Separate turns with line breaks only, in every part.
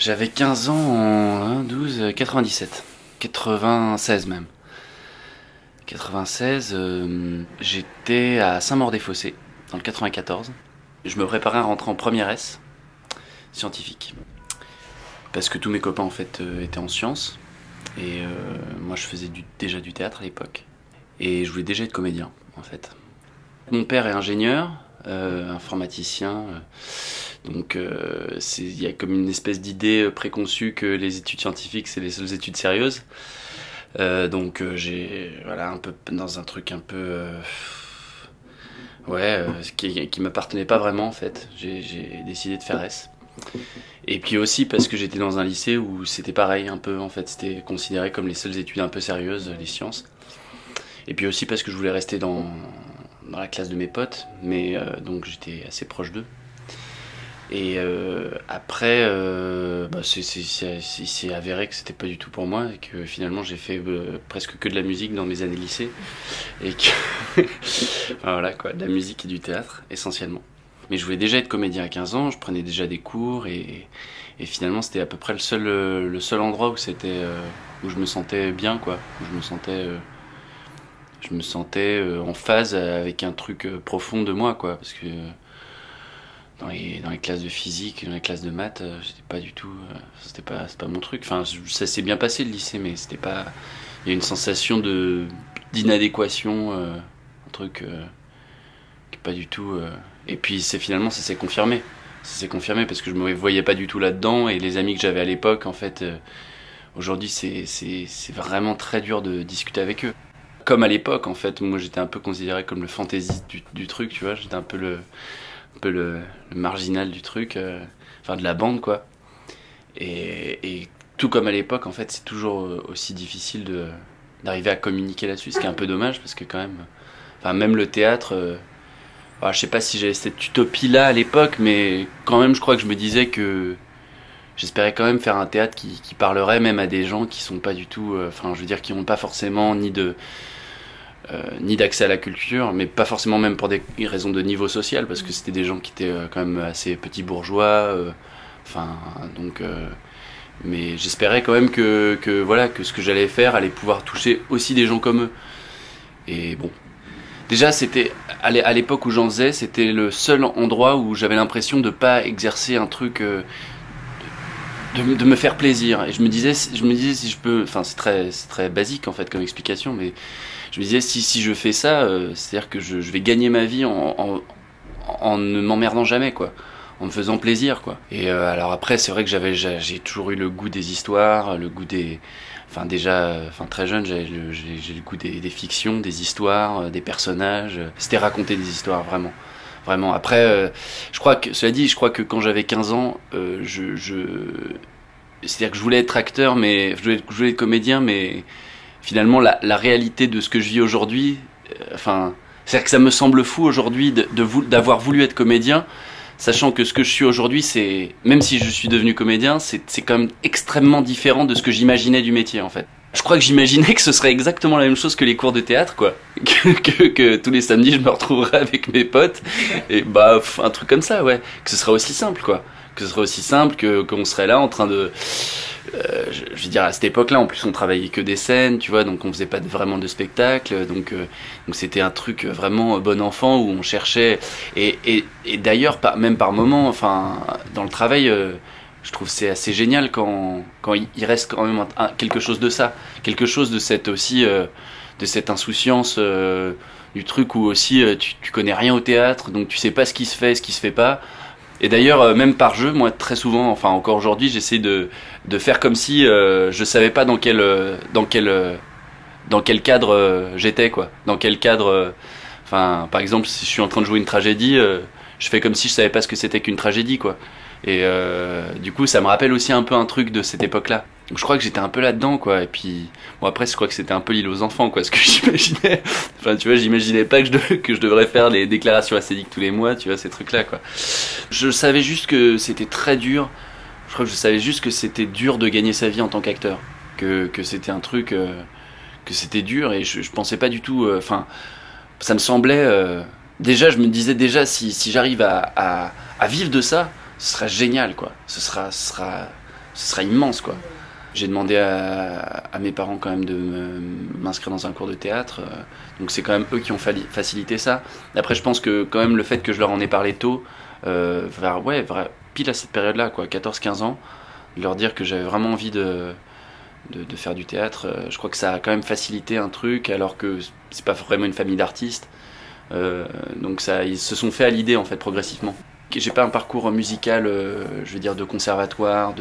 J'avais 15 ans en 12, 97. 96 même. 96, j'étais à Saint-Maur-des-Fossés, dans le 94. Je me préparais à rentrer en première S, scientifique. Parce que tous mes copains en fait étaient en sciences. Et moi je faisais déjà du théâtre à l'époque. Et je voulais déjà être comédien en fait. Mon père est ingénieur, informaticien. Donc il y a comme une espèce d'idée préconçue que les études scientifiques c'est les seules études sérieuses. Donc j'ai voilà un peu dans un truc un peu qui m'appartenait pas vraiment en fait. J'ai décidé de faire S. Et puis aussi parce que j'étais dans un lycée où c'était pareil un peu en fait, c'était considéré comme les seules études un peu sérieuses, les sciences. Et puis aussi parce que je voulais rester dans la classe de mes potes, mais donc j'étais assez proche d'eux. Et après, c'est avéré que c'était pas du tout pour moi et que finalement j'ai fait presque que de la musique dans mes années lycée et que enfin, voilà quoi, de la musique et du théâtre essentiellement. Mais je voulais déjà être comédien à 15 ans, je prenais déjà des cours et finalement c'était à peu près le seul endroit où où je me sentais bien quoi, où je me sentais en phase avec un truc profond de moi quoi, parce que dans les classes de physique, dans les classes de maths, j'étais pas du tout, c'est pas mon truc. Enfin, ça s'est bien passé le lycée, mais c'était pas. Il y a une sensation d'inadéquation, un truc qui est pas du tout. Et puis finalement ça s'est confirmé. Ça s'est confirmé parce que je me voyais pas du tout là-dedans et les amis que j'avais à l'époque, en fait, aujourd'hui c'est vraiment très dur de discuter avec eux. Comme à l'époque, en fait, moi j'étais un peu considéré comme le fantaisiste du truc, tu vois, j'étais un peu le marginal du truc, enfin de la bande quoi. Et tout comme à l'époque, en fait, c'est toujours aussi difficile d'arriver à communiquer là-dessus, ce qui est un peu dommage parce que quand même, enfin même le théâtre, je sais pas si j'avais cette utopie-là à l'époque, mais quand même je crois que je me disais que j'espérais quand même faire un théâtre qui parlerait même à des gens qui sont pas du tout, enfin je veux dire qui n'ont pas forcément ni d'accès à la culture, mais pas forcément même pour des raisons de niveau social, parce que c'était des gens qui étaient quand même assez petits bourgeois, donc mais j'espérais quand même que voilà, que ce que j'allais faire allait pouvoir toucher aussi des gens comme eux. Et bon, déjà c'était à l'époque où j'en faisais, c'était le seul endroit où j'avais l'impression de pas exercer un truc, de me faire plaisir. Et je me disais si je peux, enfin c'est très basique en fait comme explication, mais je me disais si je fais ça, c'est-à-dire que je vais gagner ma vie en ne m'emmerdant jamais quoi, en me faisant plaisir quoi. Et alors après c'est vrai que j'ai toujours eu le goût des histoires, le goût des, enfin déjà, très jeune j'ai le goût des fictions, des histoires, des personnages. C'était raconter des histoires vraiment. Vraiment. Après, je crois que quand j'avais 15 ans, c'est-à-dire que je voulais être acteur, mais je voulais être comédien, mais finalement la réalité de ce que je vis aujourd'hui, c'est-à-dire que ça me semble fou aujourd'hui d'avoir voulu être comédien, sachant que ce que je suis aujourd'hui, c'est, même si je suis devenu comédien, c'est quand même extrêmement différent de ce que j'imaginais du métier en fait. Je crois que j'imaginais que ce serait exactement la même chose que les cours de théâtre, quoi. Que tous les samedis, je me retrouverais avec mes potes, et un truc comme ça, ouais. Que ce serait aussi simple, quoi. Que ce serait aussi simple qu'on serait là en train de... je veux dire, à cette époque-là, en plus, on travaillait que des scènes, tu vois, donc on faisait pas vraiment de spectacle, donc c'était un truc vraiment bon enfant où on cherchait... Et d'ailleurs, même par moments, enfin, dans le travail... je trouve c'est assez génial quand il reste quand même quelque chose de ça, quelque chose de cette aussi de cette insouciance du truc où aussi tu connais rien au théâtre, donc tu sais pas ce qui se fait, ce qui se fait pas. Et d'ailleurs même par jeu, moi très souvent, enfin encore aujourd'hui, j'essaie de faire comme si je savais pas dans quel cadre j'étais quoi, dans quel cadre. Enfin par exemple si je suis en train de jouer une tragédie, je fais comme si je savais pas ce que c'était qu'une tragédie quoi. Et du coup ça me rappelle aussi un peu un truc de cette époque-là. Donc je crois que j'étais un peu là-dedans quoi. Et puis bon après je crois que c'était un peu l'île aux enfants quoi, ce que j'imaginais. Enfin tu vois, j'imaginais pas que je devrais faire les déclarations acédiques tous les mois, tu vois, ces trucs-là quoi. Je savais juste que c'était très dur. Je crois que je savais juste que c'était dur de gagner sa vie en tant qu'acteur, que c'était un truc que c'était dur et je pensais pas du tout. Enfin ça me semblait déjà, je me disais déjà si j'arrive à vivre de ça, ce sera génial quoi. Ce sera ce serait immense, quoi. J'ai demandé à mes parents quand même de m'inscrire dans un cours de théâtre, donc c'est quand même eux qui ont facilité ça. Après, je pense que quand même le fait que je leur en ai parlé tôt, pile à cette période-là, quoi, 14-15 ans, leur dire que j'avais vraiment envie de faire du théâtre, je crois que ça a quand même facilité un truc, alors que c'est pas vraiment une famille d'artistes. Donc ils se sont fait à l'idée en fait progressivement. J'ai pas un parcours musical, je veux dire de conservatoire,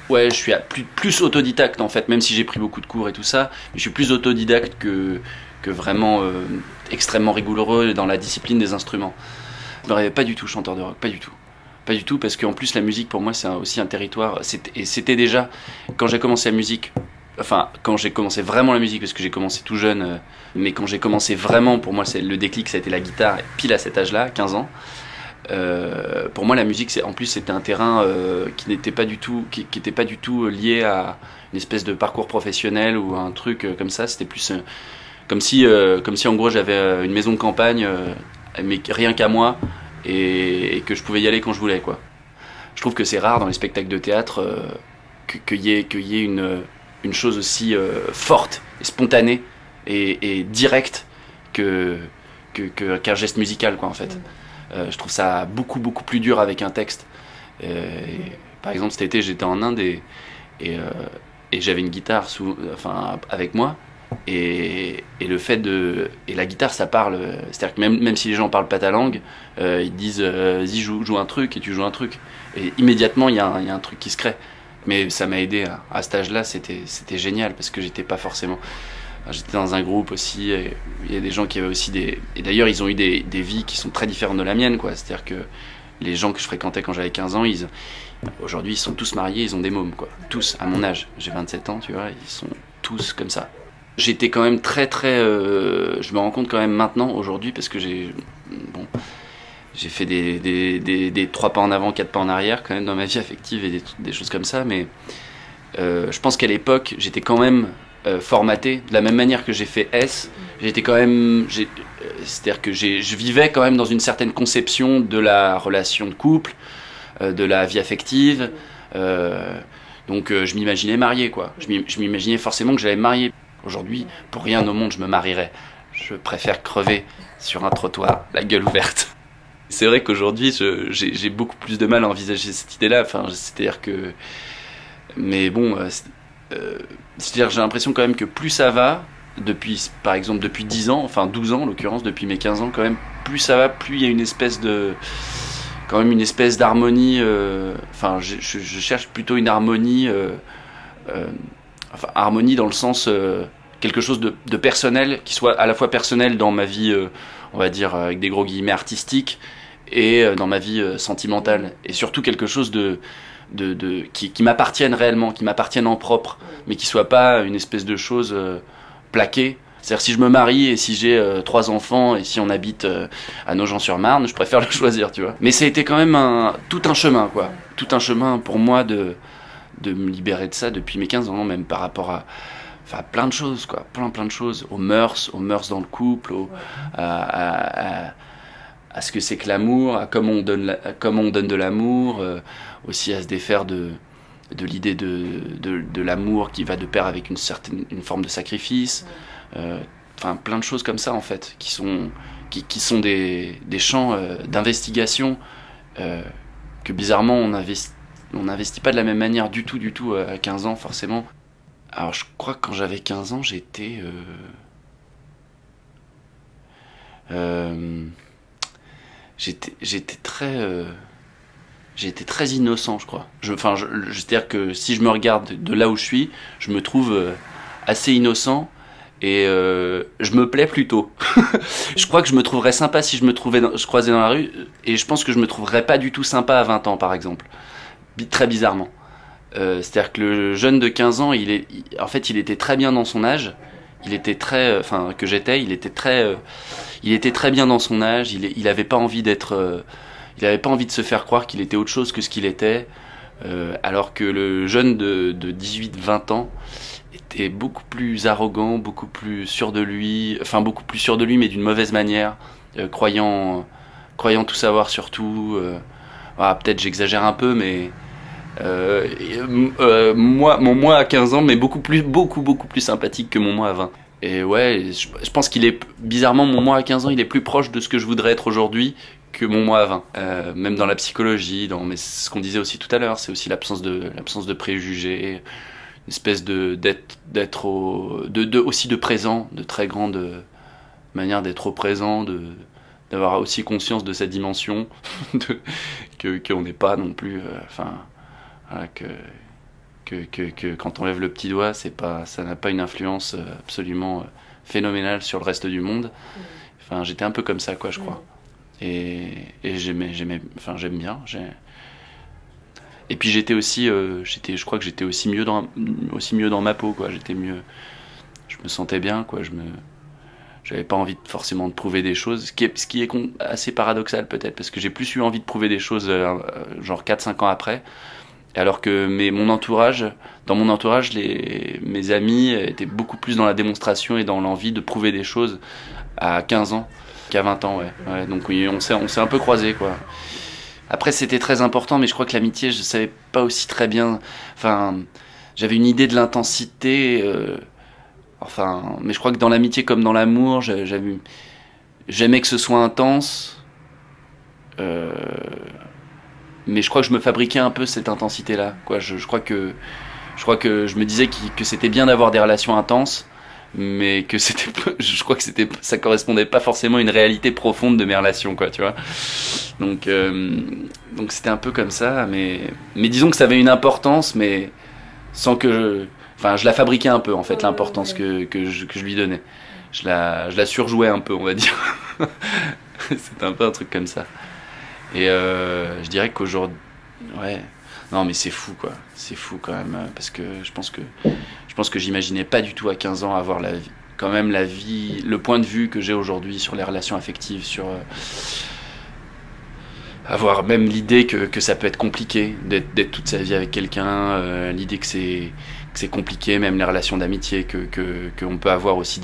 ouais, je suis plus autodidacte en fait, même si j'ai pris beaucoup de cours et tout ça, mais je suis plus autodidacte que vraiment extrêmement rigoureux dans la discipline des instruments. Je me rêvais pas du tout chanteur de rock, pas du tout. Pas du tout, parce qu'en plus la musique pour moi c'est aussi un territoire, et c'était déjà, quand j'ai commencé la musique, enfin quand j'ai commencé vraiment la musique, parce que j'ai commencé tout jeune, mais quand j'ai commencé vraiment, pour moi le déclic ça a été la guitare, pile à cet âge-là, 15 ans. Pour moi la musique en plus c'était un terrain qui n'était pas du tout qui était pas du tout lié à une espèce de parcours professionnel ou un truc comme ça. C'était plus comme si en gros j'avais une maison de campagne mais rien qu'à moi et que je pouvais y aller quand je voulais, quoi. Je trouve que c'est rare dans les spectacles de théâtre qu'il y ait une chose aussi forte et spontanée et directe qu'un geste musical, quoi, en fait. Je trouve ça beaucoup plus dur avec un texte. Par exemple cet été j'étais en Inde et j'avais une guitare avec moi et le fait et la guitare ça parle, c'est-à-dire que même si les gens parlent pas ta langue, ils disent vas-y joue un truc, et tu joues un truc et immédiatement il y a un truc qui se crée. Mais ça m'a aidé à cet âge-là, c'était génial parce que j'étais pas forcément. J'étais dans un groupe aussi, et il y a des gens qui avaient aussi et d'ailleurs ils ont eu des vies qui sont très différentes de la mienne, quoi. C'est-à-dire que les gens que je fréquentais quand j'avais 15 ans, aujourd'hui ils sont tous mariés, ils ont des mômes, quoi. Tous, à mon âge, j'ai 27 ans, tu vois, ils sont tous comme ça. J'étais quand même très je me rends compte quand même maintenant, aujourd'hui, parce que j'ai fait des 3 pas en avant, 4 pas en arrière quand même dans ma vie affective et des choses comme ça, mais je pense qu'à l'époque j'étais quand même formaté de la même manière que j'ai fait S. J'étais quand même, c'est-à-dire que je vivais quand même dans une certaine conception de la relation de couple, de la vie affective, donc je m'imaginais marié, quoi. Je m'imaginais forcément que j'allais me marier. Aujourd'hui, pour rien au monde je me marierais. Je préfère crever sur un trottoir, la gueule ouverte. C'est vrai qu'aujourd'hui j'ai beaucoup plus de mal à envisager cette idée-là, c'est-à-dire que, mais bon, c'est-à-dire j'ai l'impression quand même que plus ça va, par exemple depuis 10 ans, enfin 12 ans en l'occurrence, depuis mes 15 ans quand même, plus ça va, plus il y a une espèce d'harmonie, je cherche plutôt une harmonie, harmonie dans le sens, quelque chose de personnel, qui soit à la fois personnel dans ma vie, on va dire avec des gros guillemets artistique, et dans ma vie sentimentale, et surtout quelque chose qui m'appartiennent réellement, qui m'appartiennent en propre, mais qui soit pas une espèce de chose plaquée. C'est-à-dire si je me marie et si j'ai 3 enfants et si on habite à Nogent-sur-Marne, je préfère le choisir, tu vois. Mais ça a été quand même tout un chemin, quoi. Tout un chemin pour moi de me libérer de ça depuis mes 15 ans, même par rapport à plein de choses, quoi. Plein de choses, aux mœurs dans le couple, à ce que c'est que l'amour, à comment on donne de l'amour, aussi à se défaire de l'idée de l'amour qui va de pair avec une forme de sacrifice, plein de choses comme ça en fait, qui sont des champs d'investigation que bizarrement on n'investit pas de la même manière du tout à 15 ans forcément. Alors je crois que quand j'avais 15 ans j'étais j'étais très innocent, je crois. C'est-à-dire que si je me regarde de là où je suis, je me trouve assez innocent et je me plais plutôt. Je crois que je me trouverais sympa si je croisais dans la rue, et je pense que je me trouverais pas du tout sympa à 20 ans par exemple. Très bizarrement. C'est-à-dire que le jeune de 15 ans, il était très bien dans son âge. Il était il était très bien dans son âge. Il avait pas envie il avait pas envie de se faire croire qu'il était autre chose que ce qu'il était. Alors que le jeune de 18-20 ans était beaucoup plus arrogant, beaucoup plus sûr de lui, mais d'une mauvaise manière, croyant tout savoir sur tout. Peut-être j'exagère un peu, mais Mon moi à 15 ans, mais beaucoup plus sympathique que mon moi à 20. Et ouais, je pense qu'il est, bizarrement, mon moi à 15 ans, il est plus proche de ce que je voudrais être aujourd'hui que mon moi à 20. Même dans la psychologie, mais ce qu'on disait aussi tout à l'heure, c'est aussi l'absence de préjugés, une espèce aussi de présent, de très grande manière d'être au présent, d'avoir aussi conscience de cette dimension, qu'on n'est pas non plus, voilà, que quand on lève le petit doigt, ça n'a pas une influence absolument phénoménale sur le reste du monde. Enfin, j'étais un peu comme ça, quoi, je crois. Et j'aime bien. Et puis j'étais aussi, je crois que j'étais aussi mieux dans ma peau, quoi. J'étais mieux, je me sentais bien, quoi. J'avais pas envie forcément de prouver des choses, ce qui est assez paradoxal peut-être, parce que j'ai plus eu envie de prouver des choses genre 4-5 ans après, alors que dans mon entourage, mes amis étaient beaucoup plus dans la démonstration et dans l'envie de prouver des choses à 15 ans qu'à 20 ans, ouais. Donc oui, on s'est un peu croisés, quoi. Après, c'était très important, mais je crois que l'amitié, je savais pas aussi très bien, enfin, j'avais une idée de l'intensité, mais je crois que dans l'amitié comme dans l'amour, j'aimais que ce soit intense, mais je crois que je me fabriquais un peu cette intensité-là, quoi. Je crois que je me disais que c'était bien d'avoir des relations intenses, mais que je crois que ça correspondait pas forcément à une réalité profonde de mes relations, quoi, tu vois. Donc c'était un peu comme ça, mais disons que ça avait une importance, mais sans que je la fabriquais un peu, en fait, l'importance que je lui donnais. Je la surjouais un peu, on va dire. C'était un peu un truc comme ça. Et je dirais qu'aujourd'hui, ouais, non, mais c'est fou, quoi. C'est fou quand même, parce que je pense que j'imaginais pas du tout à 15 ans avoir quand même le point de vue que j'ai aujourd'hui sur les relations affectives, sur avoir même l'idée que ça peut être compliqué d'être toute sa vie avec quelqu'un, l'idée que c'est compliqué, même les relations d'amitié, qu'on peut avoir aussi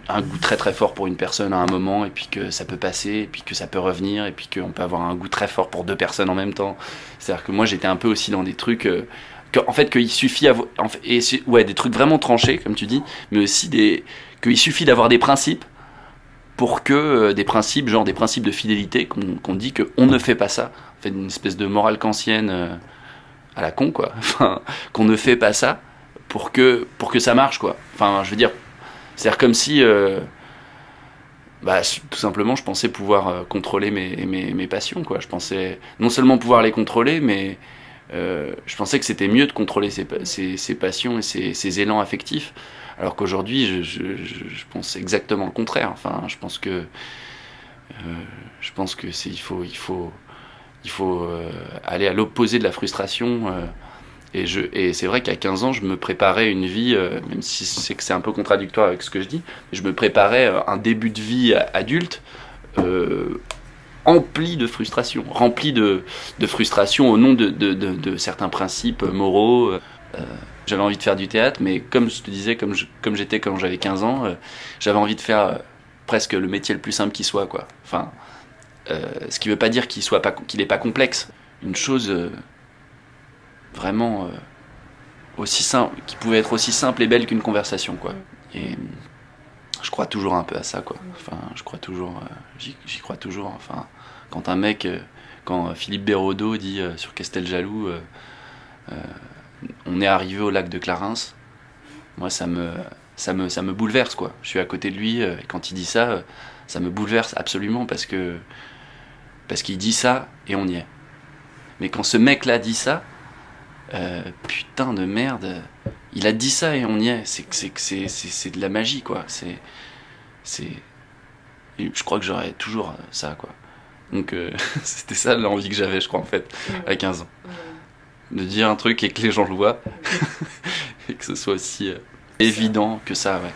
un goût très très fort pour une personne à un moment, et puis que ça peut passer, et puis que ça peut revenir, et puis qu'on peut avoir un goût très fort pour deux personnes en même temps. C'est-à-dire que moi j'étais un peu aussi dans des trucs en fait qu'il suffit des trucs vraiment tranchés, comme tu dis, mais aussi qu'il suffit d'avoir des principes pour que des principes de fidélité, qu'on dit qu'on ne fait pas ça, en fait, une espèce de morale kantienne à la con, quoi. Enfin, qu'on ne fait pas ça pour que ça marche, quoi. Enfin, je veux dire, c'est comme si tout simplement je pensais pouvoir contrôler mes passions, quoi. Je pensais non seulement pouvoir les contrôler, mais je pensais que c'était mieux de contrôler ses passions et ses élans affectifs, alors qu'aujourd'hui je pense exactement le contraire. Enfin, je pense que il faut aller à l'opposé de la frustration, et c'est vrai qu'à 15 ans je me préparais une vie, même si c'est un peu contradictoire avec ce que je dis, mais je me préparais un début de vie adulte rempli de frustration, au nom de certains principes moraux. J'avais envie de faire du théâtre, mais comme je te disais, comme j'étais quand j'avais 15 ans, j'avais envie de faire presque le métier le plus simple qui soit, quoi. Enfin, ce qui veut pas dire qu'il est pas complexe. Une chose vraiment aussi simple, qui pouvait être aussi simple et belle qu'une conversation, quoi. Et je crois toujours un peu à ça, quoi. Enfin, je crois toujours, j'y crois toujours. Enfin, quand Philippe Béraudot dit sur Castel Jaloux, on est arrivé au lac de Clarens, moi ça me bouleverse, quoi. Je suis à côté de lui, et quand il dit ça, ça me bouleverse absolument, parce qu'il dit ça et on y est. Mais quand ce mec-là dit ça, putain de merde, il a dit ça et on y est. C'est de la magie, quoi. Je crois que j'aurais toujours ça, quoi. Donc c'était ça l'envie que j'avais, je crois, en fait, à 15 ans. De dire un truc et que les gens le voient, et que ce soit aussi évident que ça, ouais.